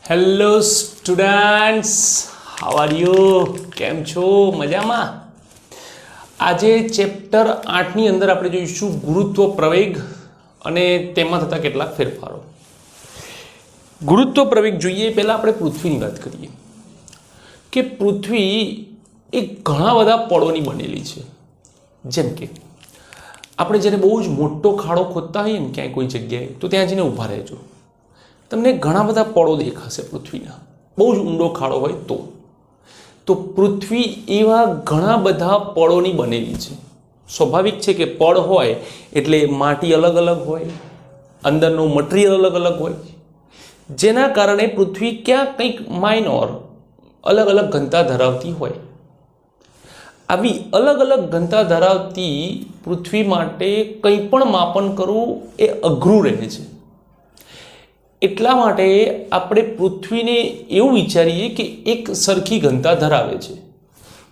Hello students, how are you? કેમ છો? મજામાં? આજે ચેપ્ટર 8ની અંદર આપણે જોઈશું ગુરુત્વ પ્રવેગ અને તેમાં થતા કેટલાક ફેરફારો. ગુરુત્વ પ્રવેગ જોઈએ પહેલાં આપણે પૃથ્વીની વાત કરીએ કે પૃથ્વી એ ઘણા બધા પળોની બનેલી છે. જેમ કે આપણે જ્યારે બહુ જ મોટો ખાડો ખોદતા હોઈએ ને ક્યાંય કોઈ જગ્યાએ, તો ત્યાં જઈને ઊભા રહેજો, તમને ઘણા બધા પળો દેખાશે પૃથ્વીના. બહુ જ ઊંડો ખાડો હોય તો પૃથ્વી એવા ઘણા બધા પળોની બનેલી છે. સ્વાભાવિક છે કે પળ હોય એટલે માટી અલગ અલગ હોય, અંદરનું મટીરિયલ અલગ અલગ હોય, જેના કારણે પૃથ્વી ક્યાં કંઈક માઇનોર અલગ અલગ ઘનતા ધરાવતી હોય. આવી અલગ અલગ ઘનતા ધરાવતી પૃથ્વી માટે કંઈ પણ માપન કરવું એ અઘરું રહે છે. એટલા માટે આપણે પૃથ્વીને એવું વિચારીએ કે એક સરખી ઘનતા ધરાવે છે.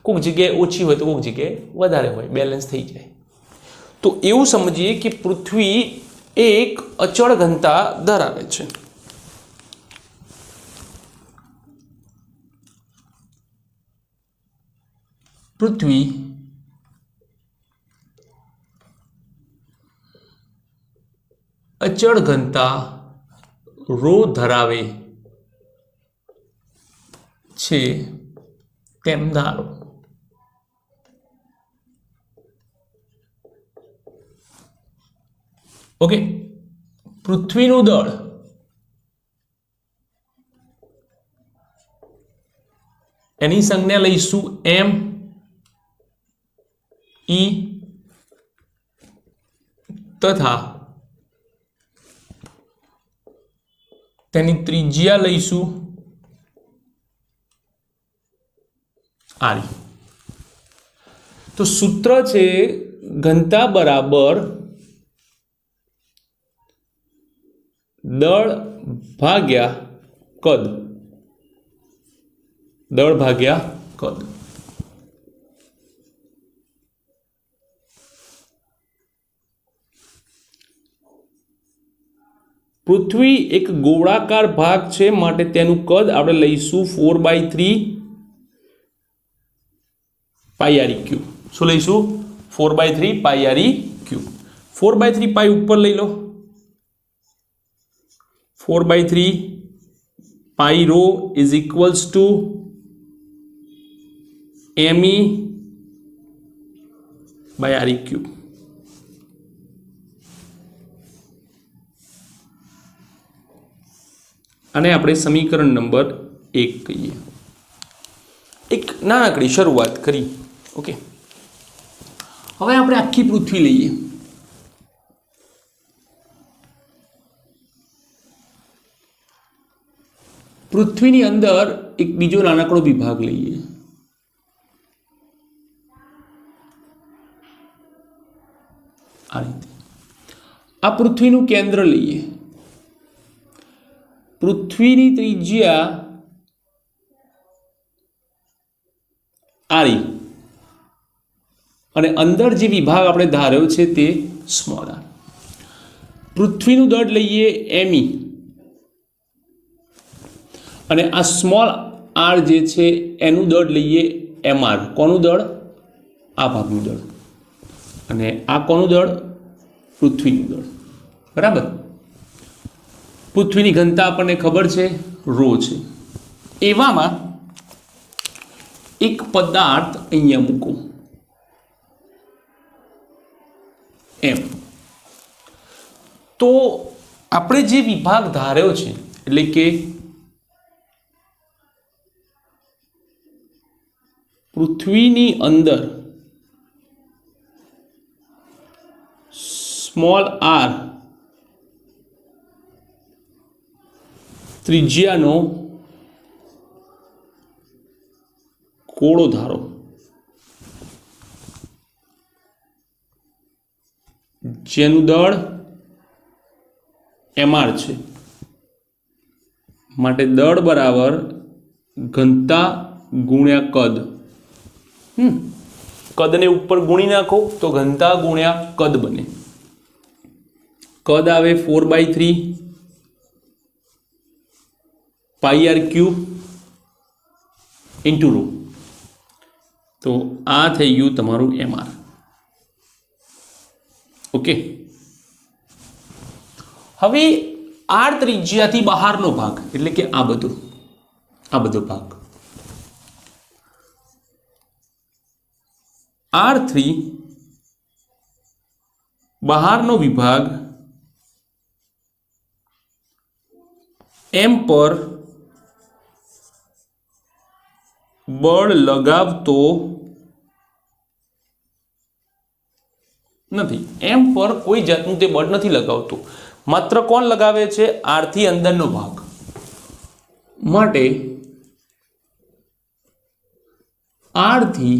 કોઈક જગ્યાએ ઓછી હોય તો કોઈક જગ્યાએ વધારે હોય, બેલેન્સ થઈ જાય. તો એવું સમજીએ કે પૃથ્વી એક અચળ ઘનતા ધરાવે છે. પૃથ્વી અચળ ઘનતા રો ધરાવે છે તેમ ધારો. ઓકે, પૃથ્વીનું દળ એની સંજ્ઞા લઈશું એમ ઈ તથા તેની ત્રિજ્યા લઈશું આરી. તો સૂત્ર છે ઘનતા બરાબર દળ ભાગ્યા કદ. દળ ભાગ્યા કદ. પૃથ્વી એક ગોળાકાર ભાગ છે, માટે તેનું કદ આપણે લઈશું 4/3 પાઈ આર ક્યુબ. શું લઈશું? 4/3 પાઈ આર ક્યુબ. 4/3 પાઈ ઉપર લઈ લો. 4/3 pi rho is equals to ME by R cube. અને આપણે સમીકરણ નંબર 1 કહીએ. એક નાનકડી શરૂઆત કરી. ઓકે, હવે આપણે આખી પૃથ્વી લઈએ. પૃથ્વીની અંદર એક બીજો નાનકડો વિભાગ લઈએ. આ રીતે આ પૃથ્વીનું કેન્દ્ર લઈએ. પૃથ્વીની ત્રિજ્યા આરી અને અંદર જે વિભાગ આપણે ધાર્યો છે તે સ્મોલ આર. પૃથ્વીનું દળ લઈએ એમઈ અને આ સ્મોલ આર જે છે એનું દળ લઈએ એમઆર. કોનું દળ? આ ભાગનું દળ. અને આ કોનું દળ? પૃથ્વીનું દળ. બરાબર. પૃથ્વીની ઘનતા આપણને ખબર છે, રો છે. એવામાં એક પદાર્થ અહીંયા મૂકો એમ. તો આપણે જે વિભાગ ધાર્યો છે, એટલે કે પૃથ્વીની અંદર સ્મોલ આર ત્રિજ્યાનો કોળો ધારો, જેનું દળ એમઆર છે. માટે દળ બરાબર ઘનતા ગુણ્યા કદ. કદને ઉપર ગુણી નાખો તો ઘનતા ગુણ્યા કદ બને. કદ આવે 4/3 pi R cube into row. તો આ થઈ ગયું તમારું એમઆર. ઓકે, હવે આર ત્રિજ્યાથી બહારનો ભાગ એટલે કે આ બધો ભાગ R3 બહારનો વિભાગ M પર બળ લગાવતો નથી. M પર કોઈ જાતનું તે બળ નથી લગાવતું. માત્ર કોણ લગાવે છે? R થી અંદરનો ભાગ. માટે R થી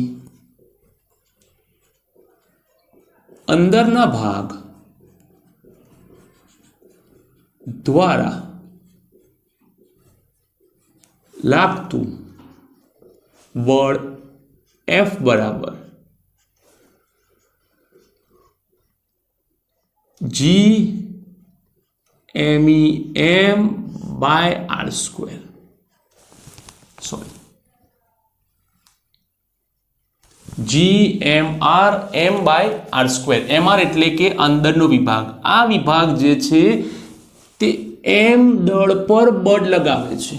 અંદરના ભાગ દ્વારા લાગતું બળ F બરાબર GMEM by R square. Sorry, GMR M by R square. MR એટલે કે અંદરનો વિભાગ. આ વિભાગ જે છે તે M દળ પર બળ લગાવે છે.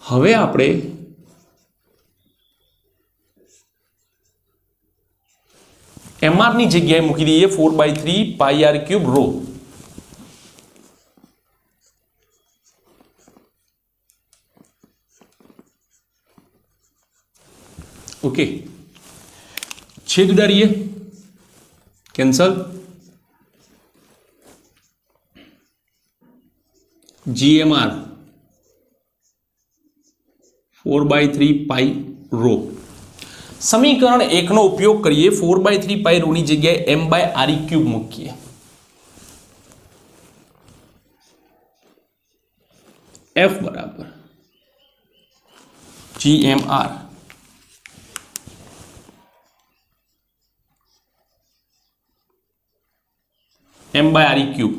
હવે આપણે MR ની જગ્યાએ મૂકી દઈએ 4/3 pi R cube row. Okay, छेद उडारिए, कैंसल. GMR 4/3 पाई रो. समीकरण 1 નો ઉપયોગ કરીએ. 4/3 પાઈ રો ની જગ્યાએ M by RE ક્યુબ મૂકીએ. F બરાબર GMR M by RE cube.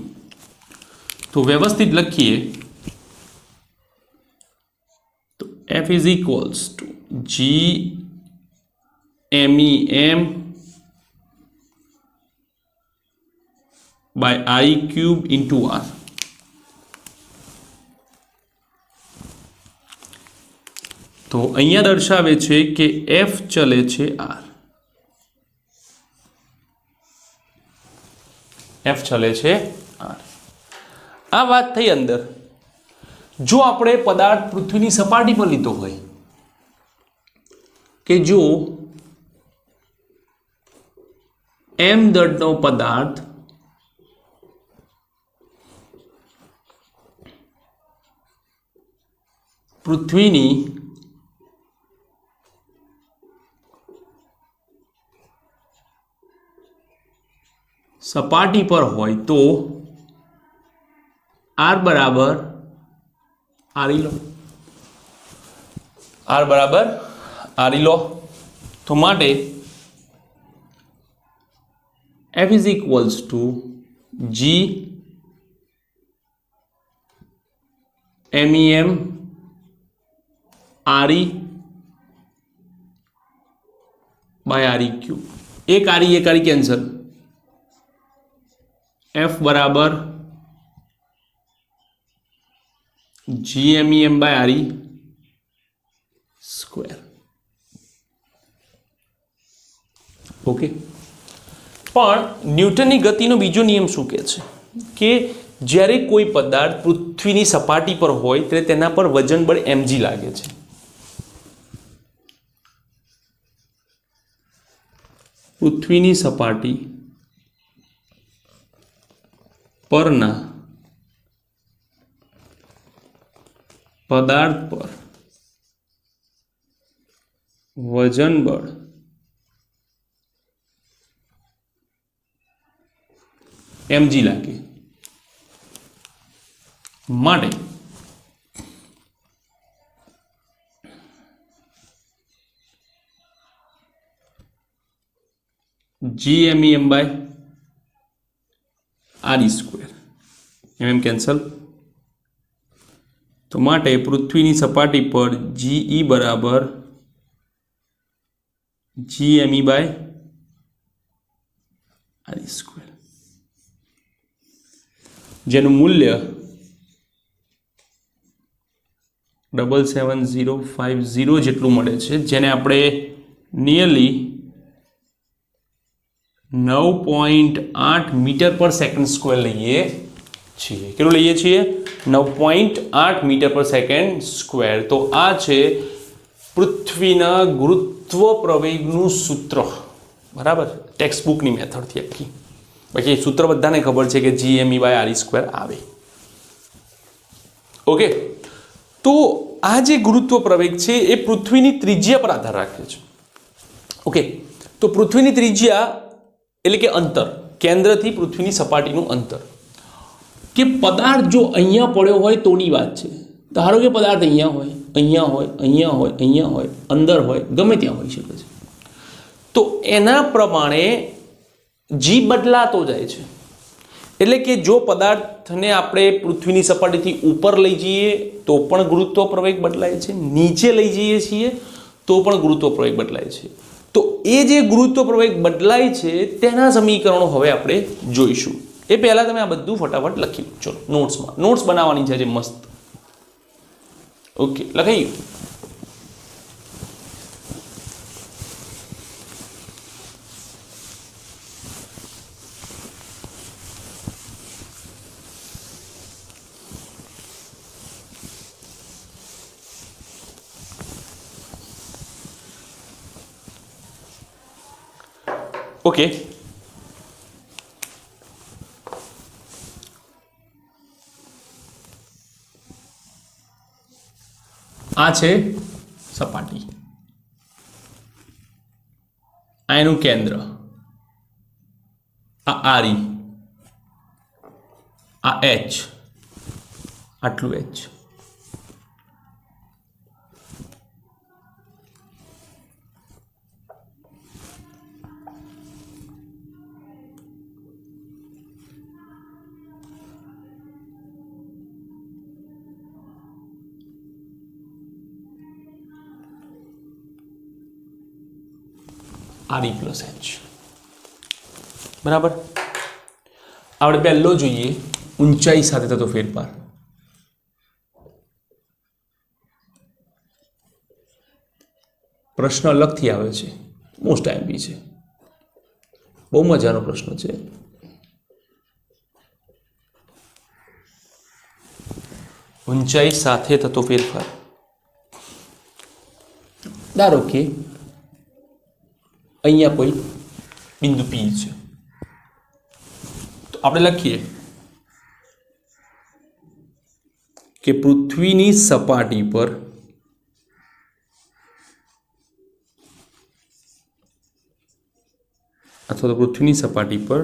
तो व्यवस्थित लखिए तो F is equals to GMEM by RE cube into R. तो અહીંયા દર્શાવે છે કે F ચલે છે R, F ચલે છે R. આ વાત થઈ અંદર. જો આપણે પદાર્થ પૃથ્વીની સપાટી પર લીધો હોય કે જો M દળનો પદાર્થ પૃથ્વીની સપાટી પર હોય તો R બરાબર RE લો. R બરાબર RE લો. તો માટે F is equals to GMEM RE by RE cube. एक RE कैंसल. F बराबर GMEM by RE square. Okay, પણ ન્યૂટનની ગતિનો બીજો નિયમ શું કહે છે કે જ્યારે કોઈ પદાર્થ પૃથ્વીની સપાટી પર હોય ત્યારે તેના પર વજન બળ mg લાગે છે. પૃથ્વીની સપાટી પરના પદાર્થ પર વજન બળ mg લાગે. માટે GMEM by RE square. MM cancel. તો માટે પૃથ્વીની સપાટી પર GE બરાબર GME બાય આર સ્ક્વેર, જેનું મૂલ્ય 77050 જેટલું મળે છે, જેને આપણે નિયરલી 9.8 મીટર પર સેકન્ડ સ્ક્વેર લઈએ છીએ. કેટલું લઈએ છીએ? 9.8 મીટર પર સેકન્ડ સ્ક્વેર. તો આ છે પૃથ્વીના ગુરુત્વ પ્રવેગનું સૂત્ર, બરાબર, ટેક્સ્ટ બુકની મેથડથી આખી. બાકી સૂત્ર બધાને ખબર છે કે GME બાય આર સ્ક્વેર આવે. ઓકે, તો આ જે ગુરુત્વ પ્રવેગ છે એ પૃથ્વીની ત્રિજ્યા પર આધાર રાખે છે. ઓકે, તો પૃથ્વીની ત્રિજ્યા એટલે કે અંતર, કેન્દ્રથી પૃથ્વીની સપાટીનું અંતર, કે પદાર્થ જો અહીંયા પડ્યો હોય તોની વાત છે. ધારો કે પદાર્થ અહીંયા હોય, અહીંયા હોય, અહીંયા હોય, અહીંયા હોય, અંદર હોય, ગમે ત્યાં હોઈ શકે છે. તો એના પ્રમાણે જી બદલાતો જાય છે. એટલે કે જો પદાર્થને આપણે પૃથ્વીની સપાટીથી ઉપર લઈ જઈએ તો પણ ગુરુત્વ પ્રવેગ બદલાય છે, નીચે લઈ જઈએ છીએ તો પણ ગુરુત્વ પ્રવેગ બદલાય છે. તો એ જે ગુરુત્વ પ્રવેગ બદલાય છે તેના સમીકરણો હવે આપણે જોઈશું. એ પહેલાં તમે આ બધું ફટાફટ લખી લો. ચલો, નોટ્સ બનાવવાની છે જે મસ્ત. ઓકે, લખાઈ ગયું? ઓકે, આ છે સપાટી, આ એનું કેન્દ્ર, આ આરી, આ એચ, આટલું એચ. આર પ્લસ એચ, બરાબર. આપણે પહેલો જોઈએ ઊંચાઈ સાથે થતો ફેરફાર. પ્રશ્ન અલગથી આવે છે, મોસ્ટ આઈએમપી છે, બહુ મજાનો પ્રશ્ન છે. ઊંચાઈ સાથે થતો ફેરફાર. ધારો કે અહીંયા કોઈ બિંદુ P છે, તો આપણે લખીએ કે પૃથ્વીની સપાટી પર અથવા તો પૃથ્વીની સપાટી પર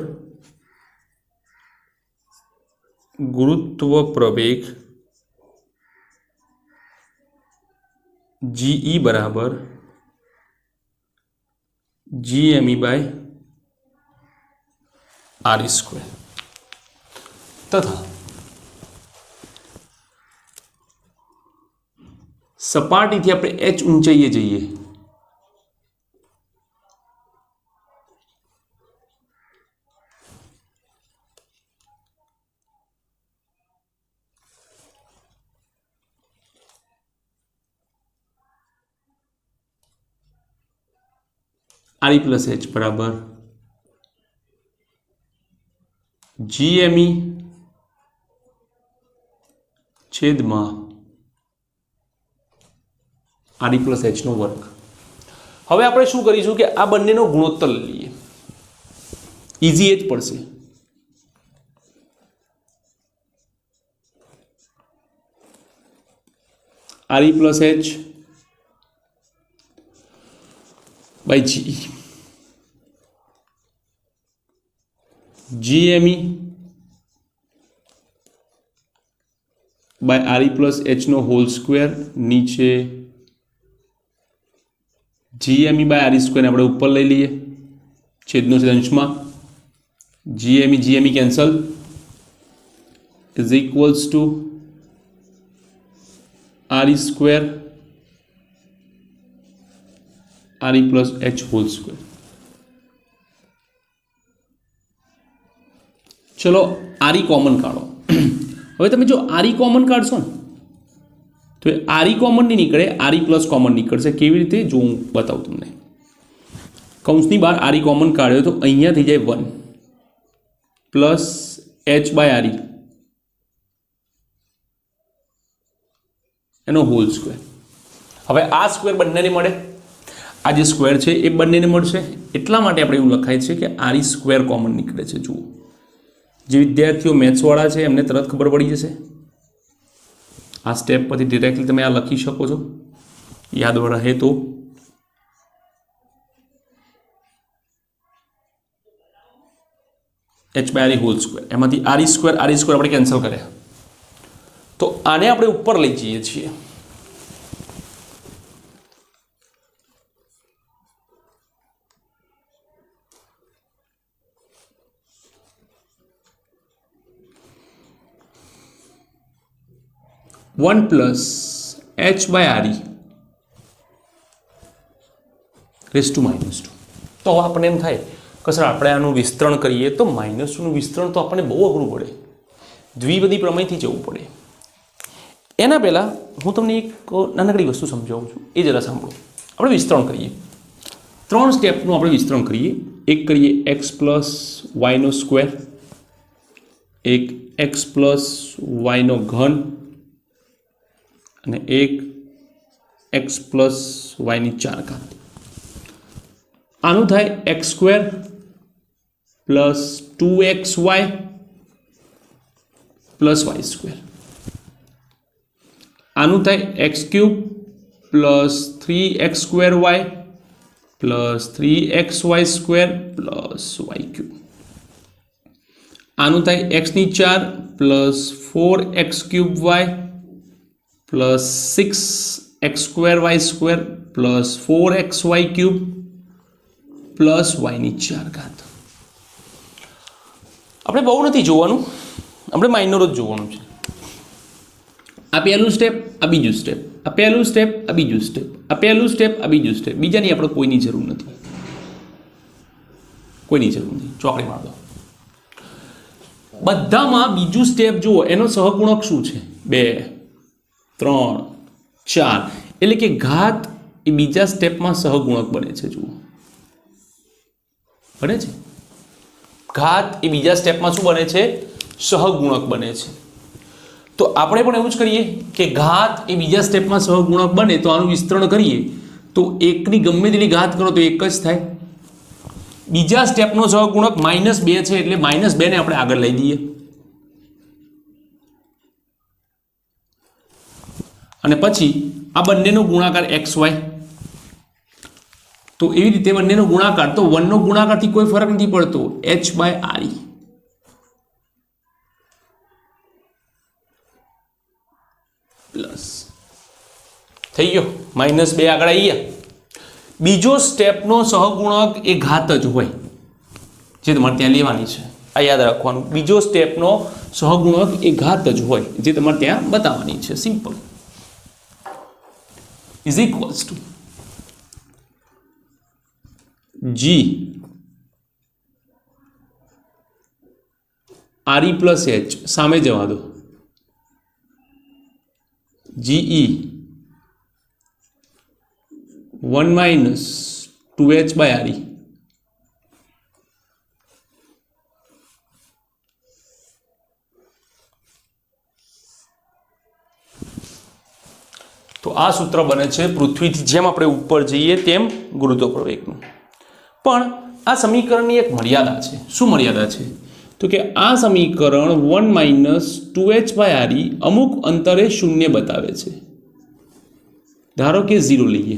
ગુરુત્વ પ્રવેગ GE બરાબર GME બાય આર સ્ક્વેર તથા સપાટીથી આપણે h ઊંચાઈએ જઈએ આર પ્લસ એચ બરાબર GME છેદમાં આર પ્લસ એચ નો વર્ગ. હવે આપણે શું કરીશું કે આ બંનેનો ગુણોત્તર લઈએ, ઇઝી એ જ પડશે. R plus H by GE, GME by RE plus H નો હોલ સ્ક્વેર, નીચે GME by RE સ્ક્વેર આપણે ઉપર લઈ લઈએ, છેદનો છેદ અંશમાં, GME cancel, is equals to R square R plus H whole square. ચલો આરી કોમન કાઢો. હવે તમે જો આરી કોમન કાઢશો ને તો એ આરી કોમન નહીં નીકળે, આરી પ્લસ કોમન નીકળશે. કેવી રીતે જો હું બતાવું તમને. કૌંસની બહાર આરી કોમન કાઢ્યો તો અહીંયા થઈ જાય 1 પ્લસ એચ બાય આરી એનો હોલ સ્ક્વેર. હવે આ સ્ક્વેર બંનેને મળે, આ જે સ્ક્વેર છે એ બંનેને મળશે. એટલા માટે આપણે એવું લખાય છે કે આરી સ્ક્વેર કોમન નીકળે છે. જુઓ, જે વિદ્યાર્થીઓ મેથ્સવાળા છે એમને તરત ખબર પડી જશે. આ સ્ટેપ પરથી ડિરેક્ટલી તમે આ લખી શકો છો, યાદ રહે તો. એચ બાય આરી હોલ સ્ક્વેર, એમાંથી આરી સ્ક્વેર આપણે કેન્સલ કર્યા તો આને આપણે ઉપર લઈ જઈએ છીએ. One plus h by R raise to -2. તો હવે આપણે એમ થાય કે સર આપણે આનું વિસ્તરણ કરીએ તો -2નું વિસ્તરણ તો આપણને બહુ અઘરું પડે, દ્વિપદી પ્રમેયથી જવું પડે. એના પહેલાં હું તમને એક નાનકડી વસ્તુ સમજાવું છું, એ જરા સાંભળો. આપણે વિસ્તરણ કરીએ, 3 સ્ટેપનું આપણે વિસ્તરણ કરીએ. એક કરીએ એક્સ પ્લસ વાયનો સ્ક્વેર, એક એક્સ પ્લસ વાયનો ઘન અને એક એક્સ પ્લસ વાયની 4 ઘાત. આનું થાય x square plus 2xy plus y square. આનું થાય x cube plus 3x square y plus 3xy square plus y cube. આનું થાય એક્સની 4 plus 4x cube y plus 6x square y square plus 4xy cube plus વાયની 4 ઘાત. આપણે બહુ નથી જોવાનું, આપણે માઇનર જ જોવાનું છે. આ પહેલું સ્ટેપ, આ બીજું સ્ટેપ, આ પહેલું સ્ટેપ, આ બીજું સ્ટેપ, આ પહેલું સ્ટેપ, આ બીજું સ્ટેપ. બીજાની આપણે કોઈની જરૂર નથી, કોઈની જરૂર નથી. ચોકડી માર દો. બધામાં બીજું સ્ટેપ જુઓ, એનો સહગુણક શું છે? 2, 3, 4. એટલે કે ઘાત એ બીજા સ્ટેપમાં સહગુણક બને છે. જુઓ, બને છે. ઘાત એ બીજા સ્ટેપમાં શું બને છે? સહગુણક બને છે. તો આપણે પણ એવું જ કરીએ કે ઘાત એ બીજા સ્ટેપમાં સહગુણક બને તો આનું વિસ્તરણ કરીએ તો એકની ગમે તેટલી ઘાત કરો તો એક જ થાય. બીજા સ્ટેપનો સહગુણક -2 છે એટલે -2 ને આપણે આગળ લઈ દઈએ અને પછી આ બંનેનો ગુણાકાર xy. તો એવી રીતે બંનેનો ગુણાકાર, તો 1નો ગુણાકારથી કોઈ ફરક નથી પડતો, h બાય આરી પ્લસ થઈ ગયો. -2 આગળ આવી ગયા. બીજો સ્ટેપનો સહગુણક એ ઘાત જ હોય જે તમારે ત્યાં લેવાની છે. આ યાદ રાખવાનું, બીજો સ્ટેપનો સહગુણક એ ઘાત જ હોય જે તમારે ત્યાં બતાવવાની છે. Simple. Is equals two g re plus h સામે જવા દો, ge 1 minus 2h by re. તો આ સૂત્ર બને છે પૃથ્વીથી જેમ આપણે ઉપર જઈએ તેમ ગુરુત્વ પ્રવેગનું. પણ આ સમીકરણની એક મર્યાદા છે. શું મર્યાદા છે? તો કે આ સમીકરણ 1 માઇનસ 2h બાય re અમુક અંતરે 0 બતાવે છે. ધારો કે 0 લઈએ.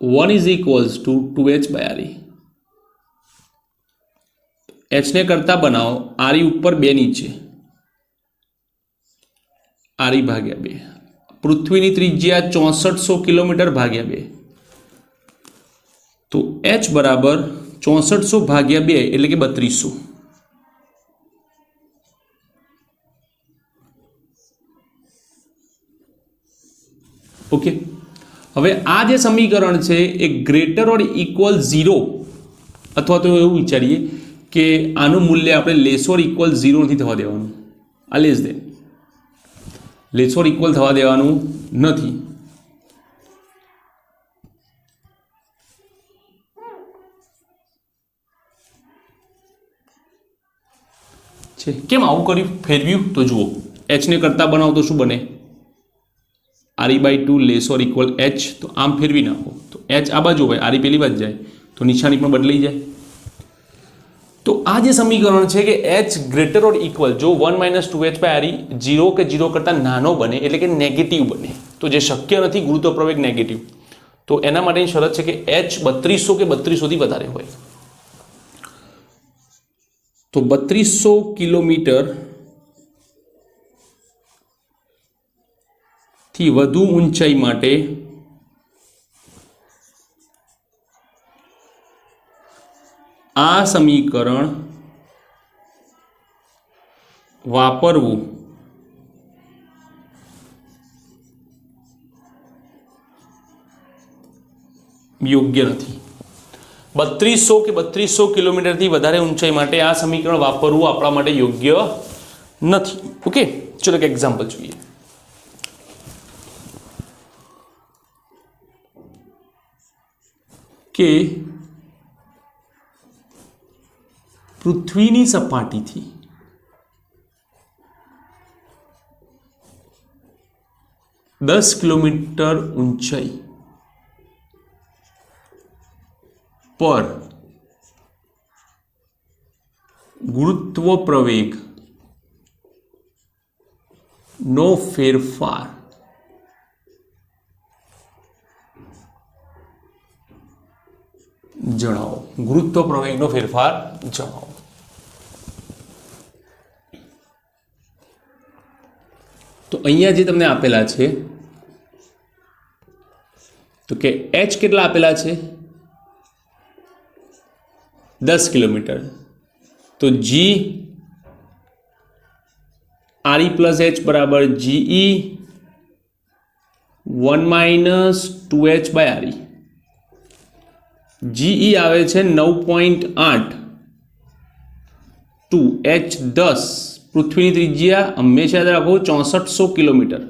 1 is equals to 2h by re. h ને કરતા બનાવો, re ઉપર 2 નીચે, re ભાગ્યા 2. પૃથ્વીની ત્રિજ્યા 6400 કિલોમીટર ભાગ્યા 2. તો h બરાબર 6400 ભાગ્યા 2 એટલે કે 3200. ઓકે, હવે આ જે સમીકરણ છે એ ગ્રેટર ઓર ઇક્વલ 0 અથવા તો એવું વિચારીએ કે આનું મૂલ્ય આપણે લેસ ઓર ઇક્વલ 0 નથી થવા દેવાનું, આ less than less or equal થવા દેવાનું નથી. છે કેમ આવું કર્યું, ફેરવ્યું? તો જુઓ, એચને કરતા બનાવો તો શું બને, RE/2 less or equal H. તો આમ ફેરવી નાખો તો એચ આ બાજુ હોય, RE પેલી બાજુ જાય તો નિશાની પણ બદલાઈ જાય. તો આ જે સમીકરણ છે કે એચ ગ્રેટર ઓર ઇક્વલ જો 1 - 2h/RE 0 કે 0 કરતાં નાનો બને એટલે કે નેગેટિવ બને, તો જે શક્ય નથી ગુરુત્વ પ્રવેગ નેગેટિવ, તો એના માટેની શરત છે કે એચ 3200 કે 3200થી વધારે હોય. તો 3200 કિલોમીટર થી વધુ ઊંચાઈ માટે આ સમીકરણ વાપરવું યોગ્ય નથી. 3200 કે 3200 કિલોમીટરથી વધારે ઊંચાઈ માટે આ સમીકરણ વાપરવું આપણા માટે યોગ્ય નથી. ઓકે, ચલો એક એક્ઝામ્પલ જોઈએ. કે પૃથ્વીની સપાટીથી દસ કિલોમીટર ઊંચાઈ પર ગુરુત્વ પ્રવેગ નો ફેરફાર જણાવો. ગુરુત્વ પ્રવેગનો ફેરફાર જણાવો. તો અહીંયા જે તમને આપેલા છે તો કે એચ કેટલા આપેલા છે 10 કિલોમીટર, તો જી RE + H બરાબર GE 1 - 2h/RE. GE આવે છે 9.8, 2h 10. પૃથ્વીની ત્રિજ્યા હંમેશા યાદ રાખો 6400 કિલોમીટર.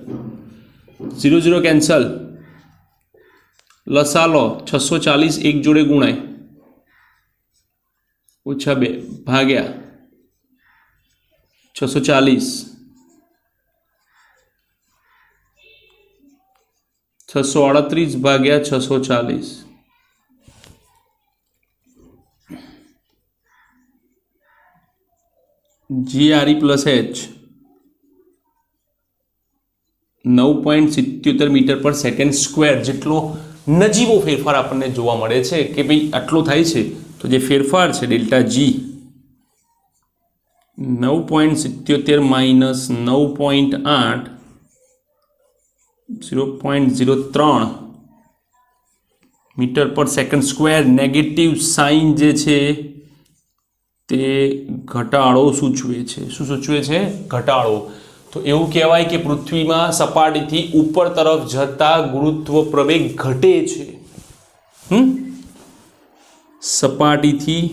0 0 કેન્સલ, લસા લો 640 એક જોડે ગુણાય -2 ભાગ્યા 640, 638 ભાગ્યા 640. GRE + H 9.77 મીટર પર સેકન્ડ સ્ક્વેર જેટલો નજીવો ફેરફાર આપણને જોવા મળે છે કે ભાઈ આટલો થાય છે. તો જે ફેરફાર છે ડેલ્ટા જી 9.77 માઇનસ 9.8 0.03 મીટર પર સેકન્ડ સ્ક્વેર. નેગેટિવ સાઇન જે છે તે ઘટાડો સૂચવે છે. શું સૂચવે છે? ઘટાડો. તો એવું કહેવાય કે પૃથ્વીમાં સપાટીથી ઉપર તરફ જતા ગુરુત્વ પ્રવેગ ઘટે છે. સપાટીથી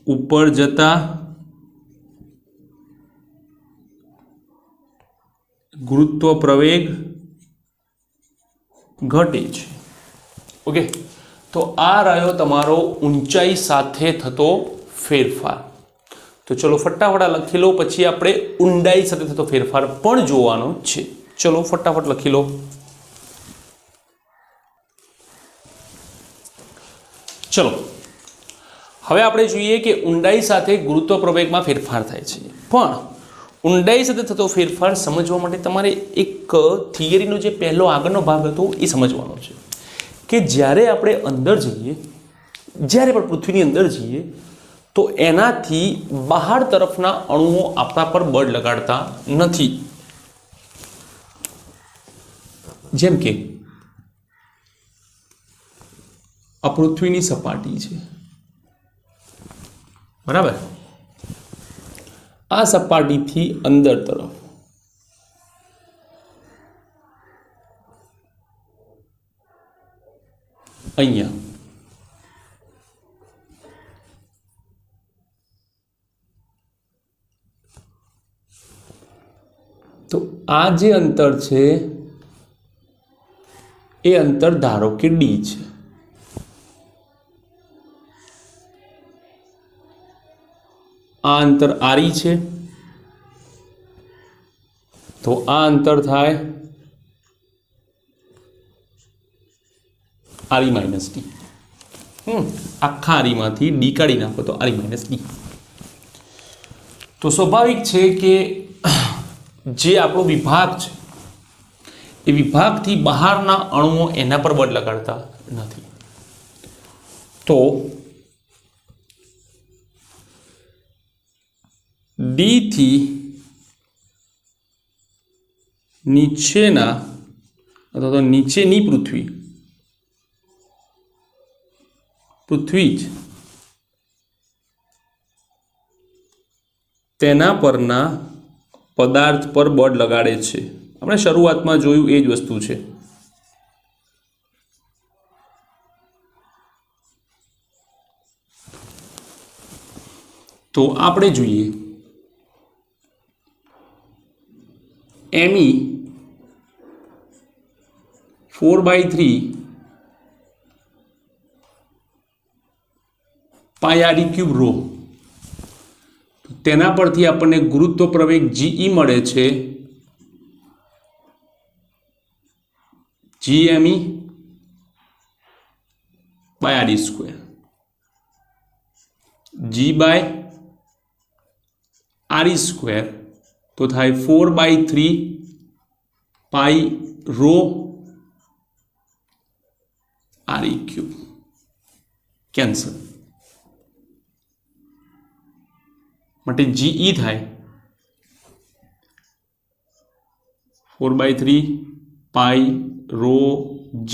ઉપર જતા ગુરુત્વ પ્રવેગ ઘટે છે. ઓકે, તો આ રહ્યો તમારો ઊંચાઈ સાથે થતો ફેરફાર. તો ચલો ફટાફટ લખી લો, પછી આપણે ઊંડાઈ સાથે થતો ફેરફાર પણ જોવાનો છે. ચલો ફટાફટ લખી લો. ચલો હવે આપણે જોઈએ કે ઊંડાઈ સાથે ગુરુત્વ પ્રવેગમાં ફેરફાર થાય છે, પણ ઊંડાઈ સાથે થતો ફેરફાર સમજવા માટે તમારે એક થિયરીનો જે પહેલો આગળનો ભાગ હતો એ સમજવાનો છે કે જ્યારે આપણે અંદર જઈએ, જ્યારે પણ પૃથ્વીની અંદર જઈએ તો એનાથી બહાર તરફના અણુઓ આપણા પર બળ લગાડતા નથી. જેમ કે આ પૃથ્વીની સપાટી છે, બરાબર? આ સપાટીથી અંદર તરફ અહીંયા તો આ જે અંતર છે એ અંતર ધારો કે ડી છે. આ અંતર આરી છે તો આ અંતર થાય આરી માઇનસ ડી. આખા આરીમાંથી ડી કાઢી નાખો તો આરી માઇનસ ડી. તો સ્વાભાવિક છે કે જે આપણો વિભાગ છે એ વિભાગથી બહારના અણુઓ એના પર બળ લગાડતા નથી. તો ડી થી નીચેના અથવા તો નીચેની પૃથ્વી જ તેના પરના પદાર્થ પર બળ લગાડે છે. આપણે શરૂઆતમાં જોયું એ જ વસ્તુ છે. તો આપણે જોઈએ ME 4/3 pi R cube rho. તેના પરથી આપણને ગુરુત્વ પ્રવેગ GE મળે છે GME by R square. G by R square તો થાય 4/3 pi rho R cube. Cancel માટે GE થાય 4/3 pi rho G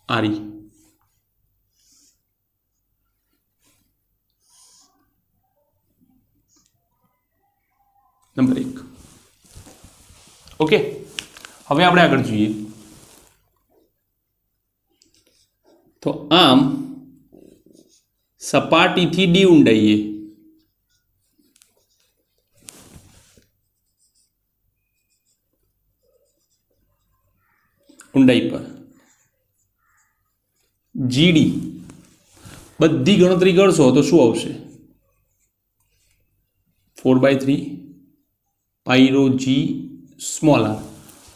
R. Number 1. Okay, હવે આપણે આગળ જોઈએ. તો આમ સપાટીથી ડી ઊંડાઈએ ઊંડાઈ પર GD બધી ગણતરી કરશો તો શું આવશે? 4/3 pi rho G small R.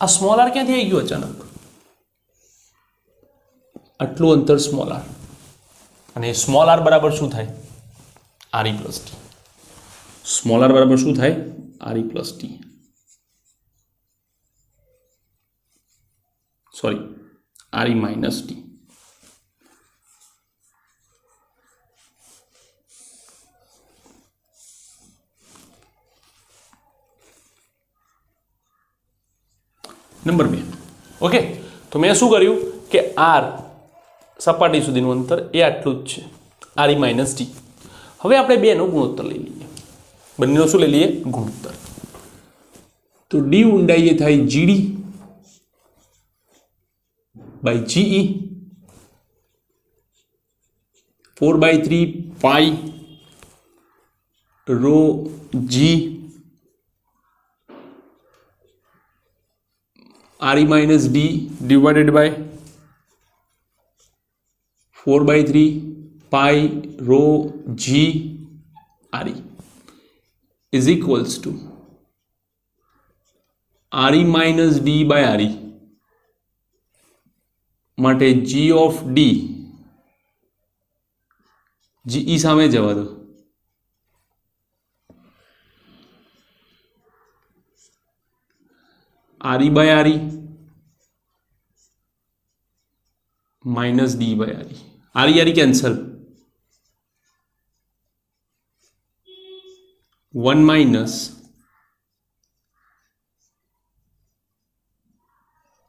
આ સ્મોલ આર ક્યાંથી આવી ગયું અચાનક? આટલું અંતર સ્મોલ આર, અને સ્મોલ આર બરાબર શું થાય? R E plus T. Small R બરાબર શું થાય? R E plus T. Sorry, R E minus T. Number 2. Okay, તો મેં શું કર્યું કે આર સપાટી સુધીનું અંતર એ આટલું જ છે, આરઈ માઇનસ ટી. હવે આપણે બેનો ગુણોત્તર લઈ લઈએ. બંનેનો શું લઈ લઈએ? ગુણોત્તર. તો ડી ઊંડાઈએ થાય GD by GE 4/3 pi rho G RE minus D divided by 4/3 pi rho G RE is equals to RE minus D by RE. માટે G of D GE સામે જવા દો. RE by RE minus D by RE. RE cancel. 1 minus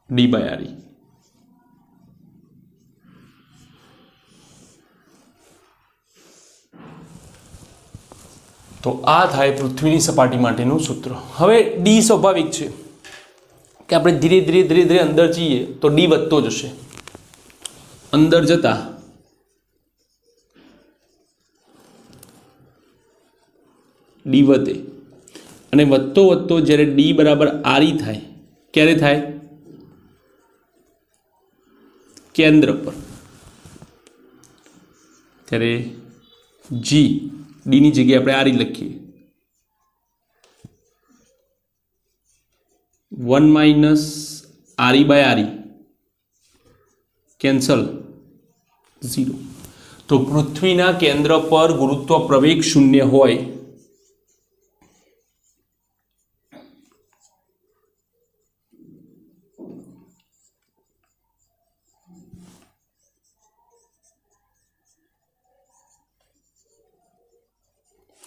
D by RE. તો આ થાય પૃથ્વીની સપાટી માટેનું સૂત્ર. હવે ડી સ્વાભાવિક છે કે આપણે ધીરે ધીરે ધીરે ધીરે અંદર જઈએ તો ડી વધતો જશે. અંદર જતા ડી વધે અને વધતો વધતો જ્યારે ડી બરાબર આરી થાય, ક્યારે થાય? કેન્દ્ર પર. ત્યારે જી ડીની જગ્યાએ આપણે આરી લખીએ. 1 માઇનસ આરી બાય આરી કેન્સલ 0. તો પૃથ્વીના કેન્દ્ર પર ગુરુત્વ પ્રવેગ શૂન્ય હોય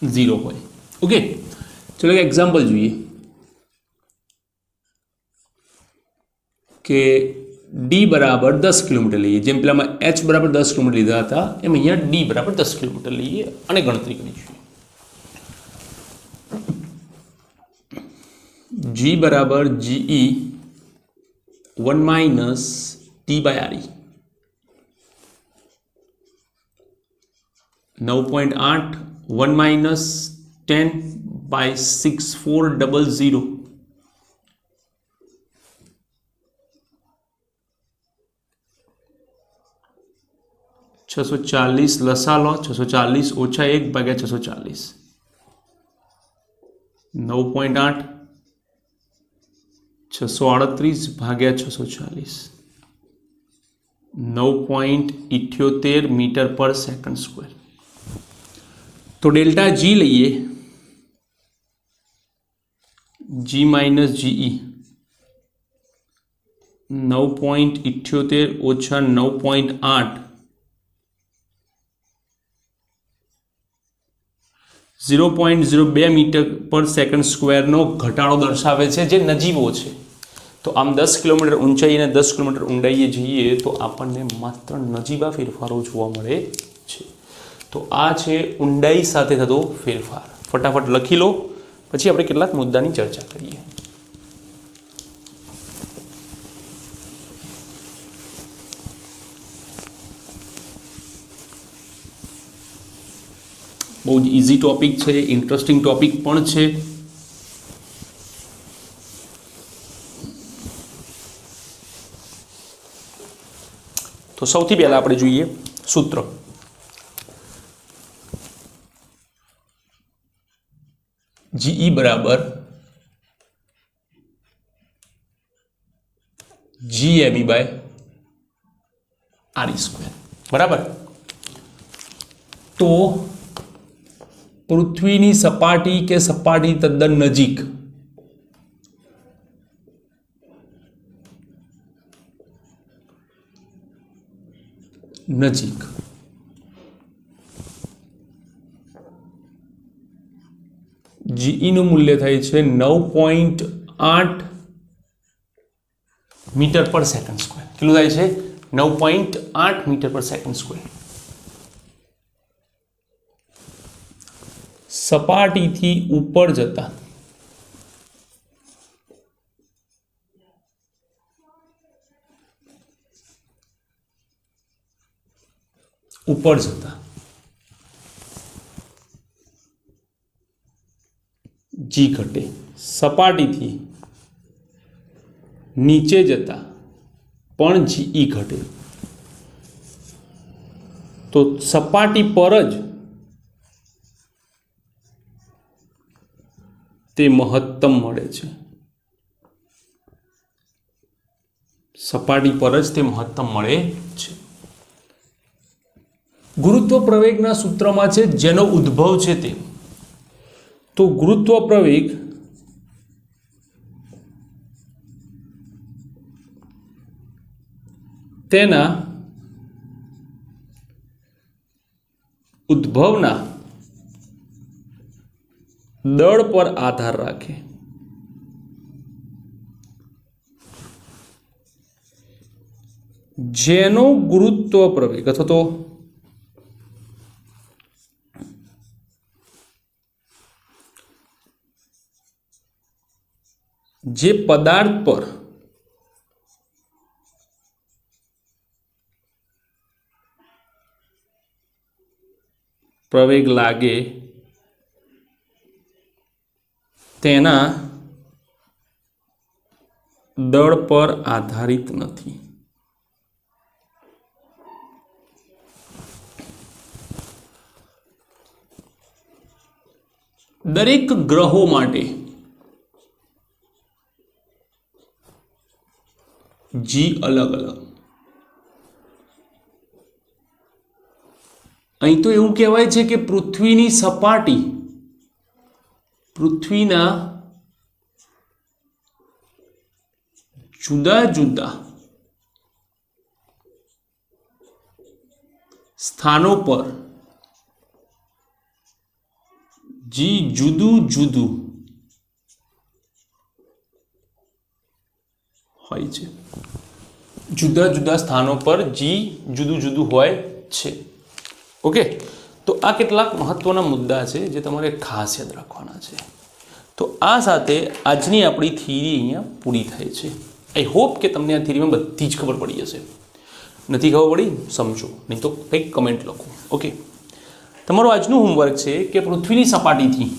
ઝીરો હોય. ઓકે, ચલો એક એક્ઝામ્પલ જોઈએ કે ડી બરાબર 10 કિલોમીટર લઈએ. જેમ પેલામાં એચ બરાબર 10 કિલોમીટર લીધા હતા એમ અહીંયા ડી બરાબર 10 કિલોમીટર લઈએ અને ગણતરી કરીશું. જી બરાબર જીઈ 1 માઇનસ ટી બાય આરઈ 9.8 1 minus 10 by 6400 640 લસા લો 640 ઓછા 1 ભાગ્યા 640 9.8 638 ભાગ્યા 640 9.78 મીટર પર સેકન્ડ સ્ક્વેર. तो डेल्टा जी लीए जी माइनस जीई 9.78 ओछा 9.8 0.02 मीटर पर सेकंड स्क्वेर नो घटाड़ो दर्शावे छे जे नजीवो छे. तो आम 10 किलोमीटर ऊंचाई ने 10 किलोमीटर ऊंडाईए जईए तो आपने मात्र नजीवा फेरफारो जोवा मळे छे. तो आ छे ऊंडाई साथे थतो फेरफार. फटाफट लखी लो पछी आपणे केटलाक मुद्दानी चर्चा करीए. बहुत इजी टॉपिक छे, इंटरेस्टिंग टॉपिक पण छे. तो सौथी पहेला आपणे जोईए सूत्र. जीई बराबर जी एबी बाय आर स्क्वेर बराबर. तो पृथ्वीनी सपाटी के सपाटी तद्दन नजीक नजीक जीई નું મૂલ્ય થાય છે 9.8 મીટર પર સેકન્ડ સ્ક્વેર. કેટલું થાય છે? 9.8 મીટર પર સેકન્ડ સ્ક્વેર. સપાટીથી ઉપર જતા जी घटे. सपाटीथी नीचे जता पण जीई घटे. तो सपाटी पर ज ते महत्तम मळे छे. सपाटी पर ज ते महत्तम मळे छे. गुरुत्व प्रवेगना सूत्रमां छे जेनो उद्भव छे ते. तो गुरुत्व प्रवेग तेना उद्भवना दળ पर आधार राखे. जेनो गुरुत्व प्रवेग अथवा तो જે પદાર્થ પર પ્રવેગ લાગે તેના દળ પર આધારિત નથી. દરેક ગ્રહો માટે જી અલગ અલગ. અહીં તો એવું કહેવાય છે કે પૃથ્વીની સપાટી, પૃથ્વીના જુદા જુદા સ્થાનો પર જી જુદું જુદું હોય છે. જુદા જુદા સ્થાનો પર જી જુદું જુદું હોય છે. ઓકે, તો આ કેટલાક મહત્વના મુદ્દા છે જે તમારે ખાસ યાદ રાખવાના છે. તો આ સાથે આજની આપણી થિયરી અહીંયા પૂરી થાય છે. આઈ હોપ કે તમને આ થિયરીમાં બધી જ ખબર પડી હશે. નથી ખબર પડી સમજો, નહીં તો કંઈક કમેન્ટ લખો. ઓકે, તમારું આજનું હોમવર્ક છે કે પૃથ્વીની સપાટીથી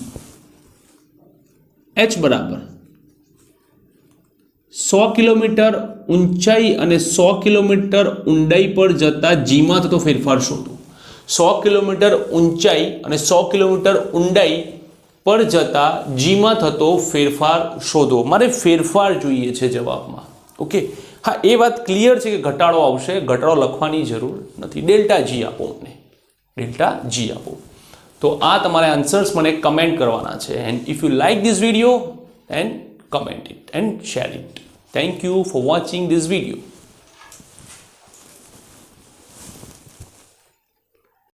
h બરાબર 100 કિલોમીટર ઊંચાઈ અને 100 કિલોમીટર ઊંડાઈ પર જતા જીમાં થતો ફેરફાર શોધો. 100 કિલોમીટર ઊંચાઈ અને 100 કિલોમીટર ઊંડાઈ પર જતા જીમાં થતો ફેરફાર શોધો. મારે ફેરફાર જોઈએ છે જવાબમાં. ઓકે, હા એ વાત ક્લિયર છે કે ઘટાડો આવશે, ઘટાડો લખવાની જરૂર નથી. ડેલ્ટા જી આપો મને, ડેલ્ટા જી આપો. તો આ તમારે આન્સર્સ મને કમેન્ટ કરવાના છે. And if you like this video and comment it and share it. Thank you for watching this video.